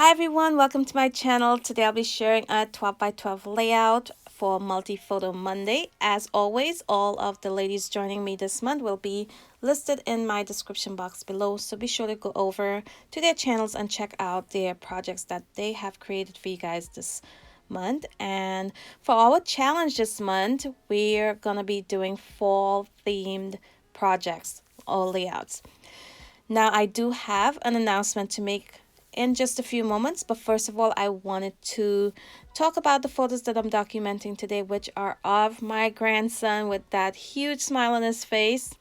Hi everyone, welcome to my channel. Today I'll be sharing a 12 by 12 layout for Multi-Photo Monday. As always, all of the ladies joining me this month will be listed in my description box below, so be sure to go over to their channels and check out their projects that they have created for you guys this month. And for our challenge this month, we're gonna be doing fall themed projects or layouts. Now I do have an announcement to make in just a few moments, but first of all I wanted to talk about the photos that I'm documenting today, which are of my grandson with that huge smile on his face.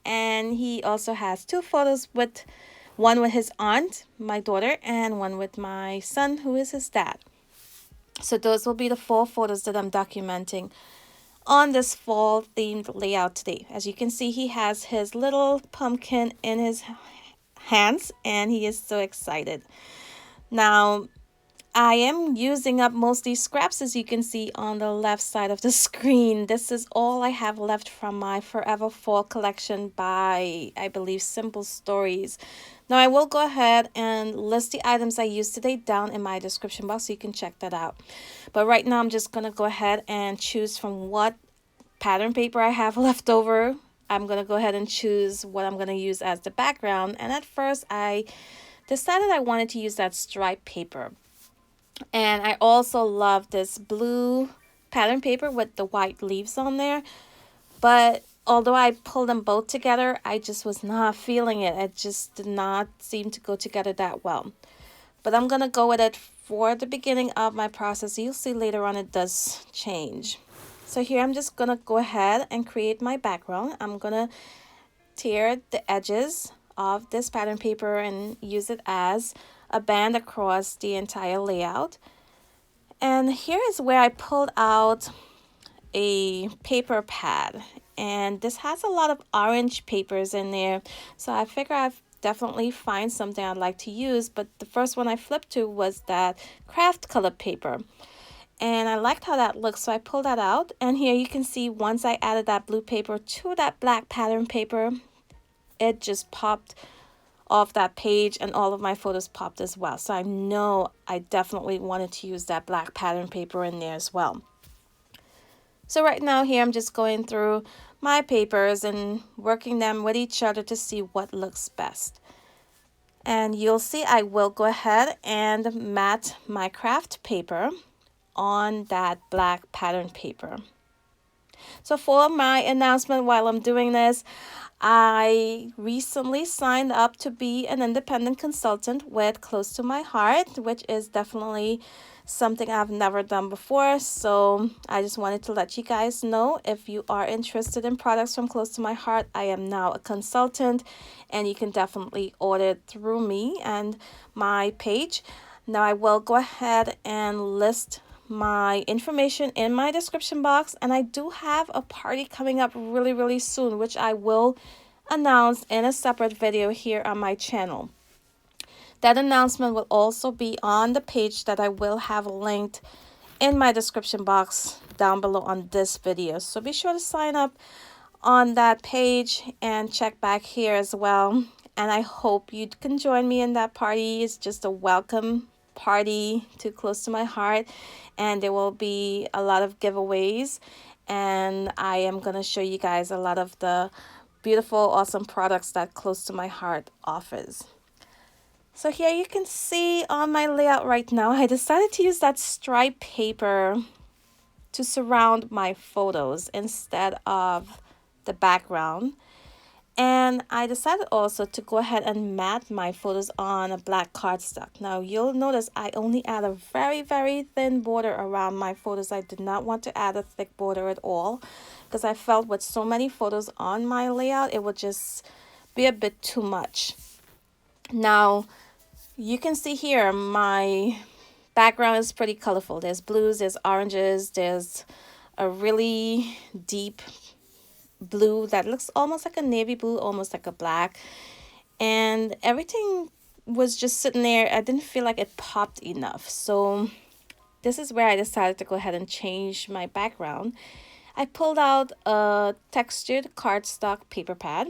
And he also has two photos, with one with his aunt, my daughter, and one with my son, who is his dad. So those will be the four photos that I'm documenting on this fall themed layout today. As you can see, he has his little pumpkin in his hands and he is so excited. Now I am using up most of these scraps, as you can see on the left side of the screen. This is all I have left from my Forever Fall collection by, I believe, Simple Stories. Now I will go ahead and list the items I used today down in my description box so you can check that out. But right now I'm just going to go ahead and choose from what pattern paper I have left over. I'm going to go ahead and choose what I'm going to use as the background. And at first I decided I wanted to use that stripe paper. And I also love this blue pattern paper with the white leaves on there. But although I pulled them both together, I just was not feeling it. It just did not seem to go together that well. But I'm going to go with it for the beginning of my process. You'll see later on it does change. So here I'm just going to go ahead and create my background. I'm going to tear the edges of this pattern paper and use it as a band across the entire layout. And here is where I pulled out a paper pad, and this has a lot of orange papers in there, so I figure I've definitely find something I'd like to use. But the first one I flipped to was that craft color paper, and I liked how that looks, so I pulled that out. And here you can see once I added that blue paper to that black pattern paper, it just popped off that page and all of my photos popped as well. So I know I definitely wanted to use that black pattern paper in there as well. So right now here I'm just going through my papers and working them with each other to see what looks best. And you'll see I will go ahead and mat my craft paper on that black pattern paper. So for my announcement while I'm doing this, I recently signed up to be an independent consultant with Close to My Heart, which is definitely something I've never done before. So I just wanted to let you guys know, if you are interested in products from Close to My Heart, I am now a consultant and you can definitely order it through me and my page. Now I will go ahead and list my information in my description box, and I do have a party coming up really soon, which I will announce in a separate video here on my channel. That announcement will also be on the page that I will have linked in my description box down below on this video, so be sure to sign up on that page and check back here as well. And I hope you can join me in that party. It's just a welcome party to Close to My Heart, and there will be a lot of giveaways, and I am going to show you guys a lot of the beautiful, awesome products that Close to My Heart offers. So here you can see on my layout right now, I decided to use that stripe paper to surround my photos instead of the background. And I decided also to go ahead and mat my photos on a black cardstock. Now you'll notice I only add a very thin border around my photos. I did not want to add a thick border at all, because I felt with so many photos on my layout it would just be a bit too much. Now you can see here my background is pretty colorful. There's blues, there's oranges, there's a really deep blue that looks almost like a navy blue, almost like a black, and everything was just sitting there. I didn't feel like it popped enough, so this is where I decided to go ahead and change my background. I pulled out a textured cardstock paper pad,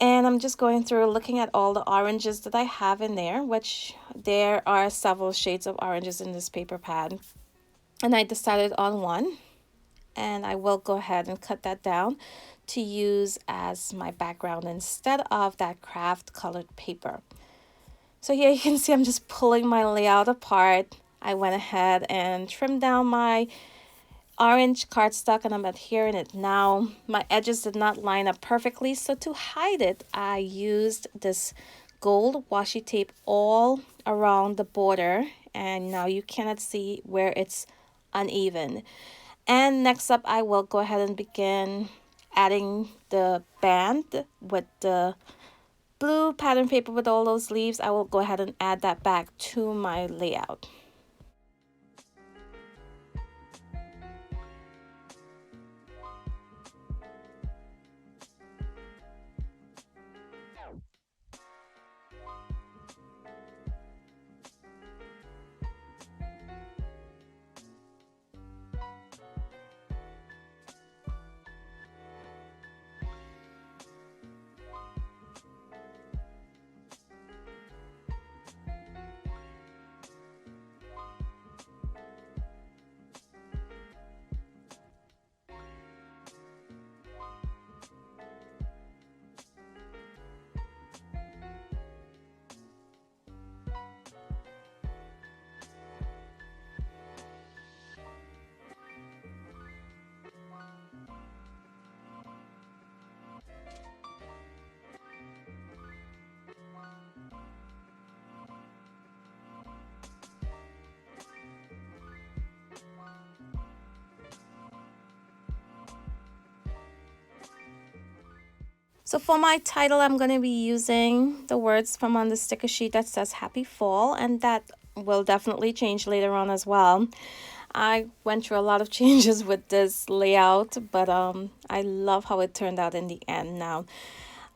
And I'm just going through looking at all the oranges that I have in there, which there are several shades of oranges in this paper pad. And I decided on one, and I will go ahead and cut that down to use as my background instead of that craft colored paper. So here you can see I'm just pulling my layout apart. I went ahead and trimmed down my orange cardstock and I'm adhering it now. My edges did not line up perfectly, so to hide it, I used this gold washi tape all around the border, and now you cannot see where it's uneven. And next up, I will go ahead and begin adding the band with the blue pattern paper with all those leaves. I will go ahead and add that back to my layout. So for my title, I'm going to be using the words from on the sticker sheet that says Happy Fall, and that will definitely change later on as well. I went through a lot of changes with this layout, but I love how it turned out in the end. Now,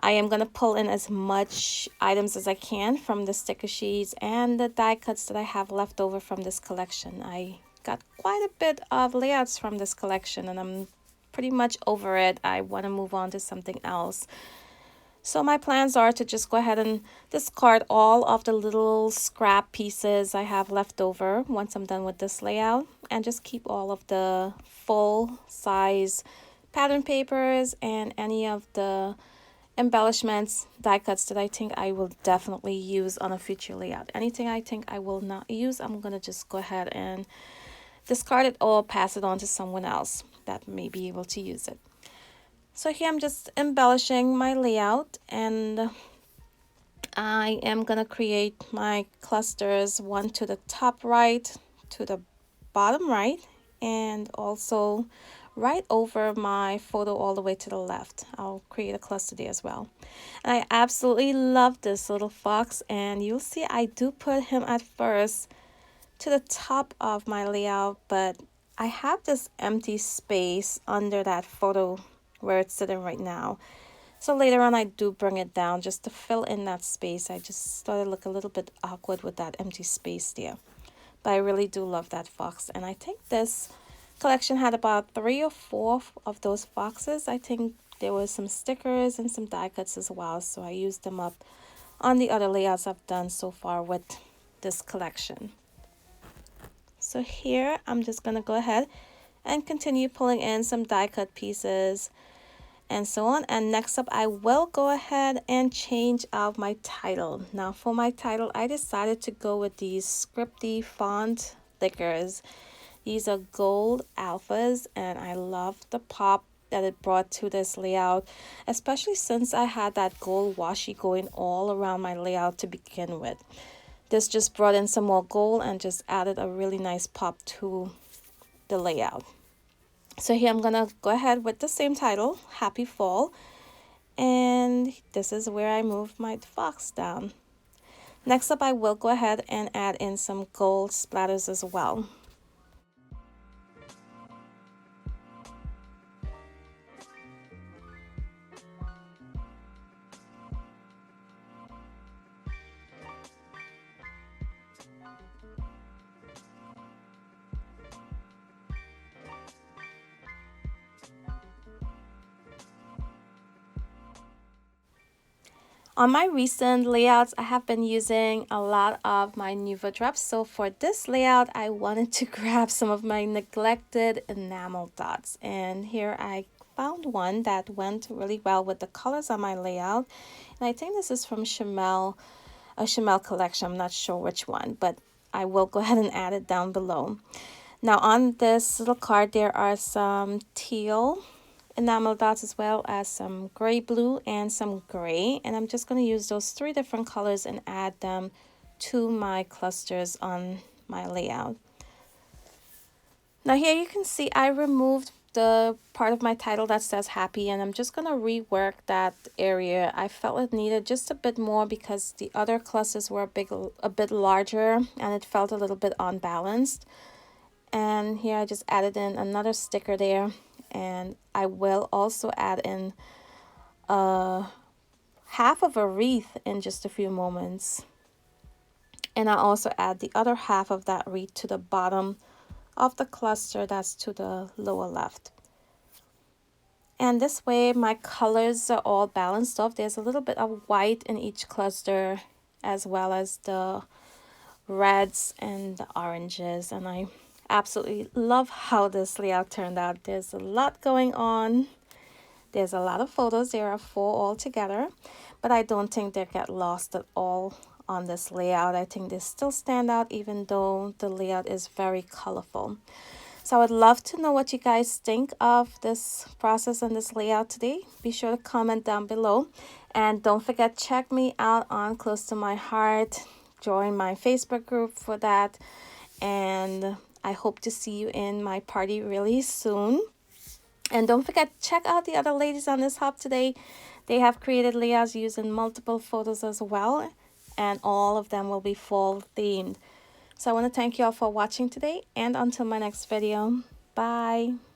I am going to pull in as much items as I can from the sticker sheets and the die cuts that I have left over from this collection. I got quite a bit of layouts from this collection, and I'm pretty much over it. I want to move on to something else. So my plans are to just go ahead and discard all of the little scrap pieces I have left over once I'm done with this layout, and just keep all of the full size pattern papers and any of the embellishments, die cuts that I think I will definitely use on a future layout. Anything I think I will not use, I'm going to just go ahead and discard it or pass it on to someone else that may be able to use it. So here I'm just embellishing my layout, and I am going to create my clusters, one to the top right, to the bottom right, and also right over my photo all the way to the left. I'll create a cluster there as well. And I absolutely love this little fox, and you'll see I do put him at first to the top of my layout, but I have this empty space under that photo where it's sitting right now. So later on I do bring it down just to fill in that space. I just thought it looked a little bit awkward with that empty space there. But I really do love that fox, and I think this collection had about 3 or 4 of those foxes. I think there was some stickers and some die cuts as well, so I used them up on the other layouts I've done so far with this collection. So here I'm just going to go ahead and continue pulling in some die cut pieces and so on. And next up, I will go ahead and change out my title. Now for my title, I decided to go with these scripty font lickers. These are gold alphas, and I love the pop that it brought to this layout, especially since I had that gold washi going all around my layout to begin with. This just brought in some more gold and just added a really nice pop to the layout. So here I'm gonna go ahead with the same title, Happy Fall, and this is where I move my fox down. Next up, I will go ahead and add in some gold splatters as well. On my recent layouts, I have been using a lot of my Nuva drops. So for this layout, I wanted to grab some of my neglected enamel dots. And here I found one that went really well with the colors on my layout. And I think this is from Chamel, a Chamel collection. I'm not sure which one, but I will go ahead and add it down below. Now on this little card, there are some teal enamel dots as well as some gray blue and some gray, and I'm just going to use those 3 different colors and add them to my clusters on my layout. Now here you can see I removed the part of my title that says happy, and I'm just going to rework that area. I felt it needed just a bit more because the other clusters were a bit larger and it felt a little bit unbalanced. And here I just added in another sticker there, and I will also add in half of a wreath in just a few moments. And I also add the other half of that wreath to the bottom of the cluster that's to the lower left. And this way my colors are all balanced off. There's a little bit of white in each cluster as well as the reds and the oranges, and I absolutely love how this layout turned out. There's a lot going on. There's a lot of photos. There are 4 altogether, but I don't think they get lost at all on this layout. I think they still stand out even though the layout is very colorful. So I would love to know what you guys think of this process and this layout today. Be sure to comment down below, and don't forget, check me out on Close to My Heart. Join my Facebook group for that, and I hope to see you in my party really soon. And don't forget, check out the other ladies on this hub today. They have created layouts using multiple photos as well, and all of them will be fall themed. So I want to thank you all for watching today, and until my next video, bye.